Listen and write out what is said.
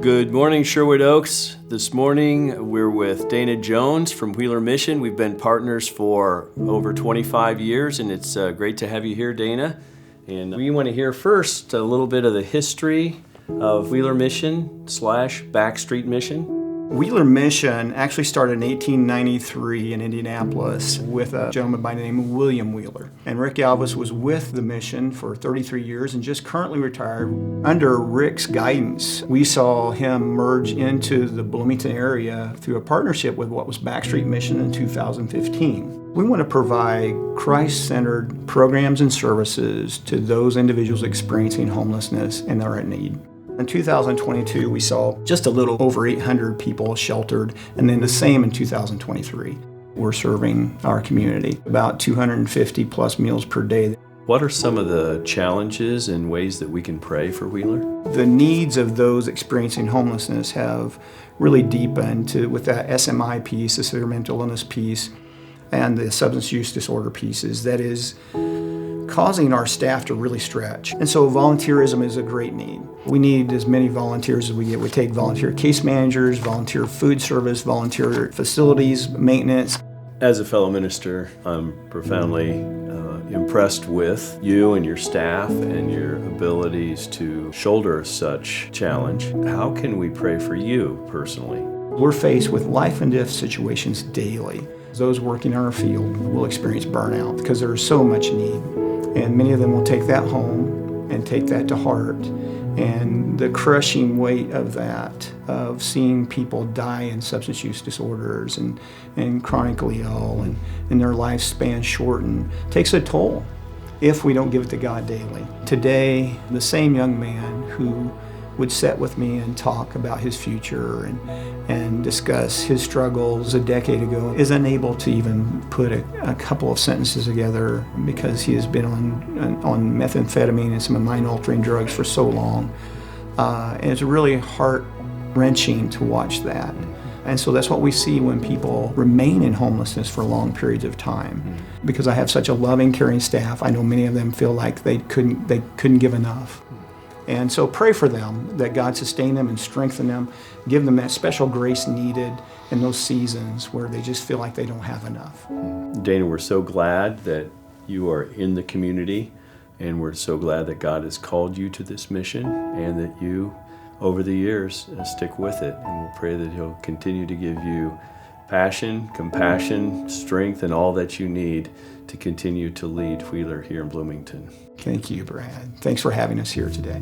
Good morning, Sherwood Oaks. This morning we're with Dana Jones from Wheeler Mission. We've been partners for over 25 years, and it's great to have you here, Dana. And we want to hear first a little bit of the history of Wheeler Mission / Backstreet Mission. Wheeler Mission actually started in 1893 in Indianapolis with a gentleman by the name of William Wheeler. And Rick Alvis was with the mission for 33 years and just currently retired. Under Rick's guidance, we saw him merge into the Bloomington area through a partnership with what was Backstreet Mission in 2015. We want to provide Christ-centered programs and services to those individuals experiencing homelessness and are in need. In 2022, we saw just a little over 800 people sheltered, and then the same in 2023. We're serving our community about 250 plus meals per day. What are some of the challenges and ways that we can pray for Wheeler? The needs of those experiencing homelessness have really deepened with that SMI piece, the severe mental illness piece, and the substance use disorder pieces. That is causing our staff to really stretch. And so volunteerism is a great need. We need as many volunteers as we get. We take volunteer case managers, volunteer food service, volunteer facilities, maintenance. As a fellow minister, I'm profoundly impressed with you and your staff and your abilities to shoulder such challenge. How can we pray for you personally? We're faced with life and death situations daily. Those working in our field will experience burnout because there is so much need. And many of them will take that home and take that to heart. And the crushing weight of that, of seeing people die in substance use disorders and chronically ill and their lifespan shortened, takes a toll if we don't give it to God daily. Today, the same young man who would sit with me and talk about his future and discuss his struggles a decade ago is unable to even put a couple of sentences together because he has been on methamphetamine and some mind-altering drugs for so long. And it's really heart-wrenching to watch that. And so that's what we see when people remain in homelessness for long periods of time. Because I have such a loving, caring staff, I know many of them feel like they couldn't give enough. And so pray for them, that God sustain them and strengthen them, give them that special grace needed in those seasons where they just feel like they don't have enough. Dana, we're so glad that you are in the community, and we're so glad that God has called you to this mission and that you, over the years, stick with it. And we'll pray that He'll continue to give you passion, compassion, strength, and all that you need to continue to lead Wheeler here in Bloomington. Thank you, Brad. Thanks for having us here today.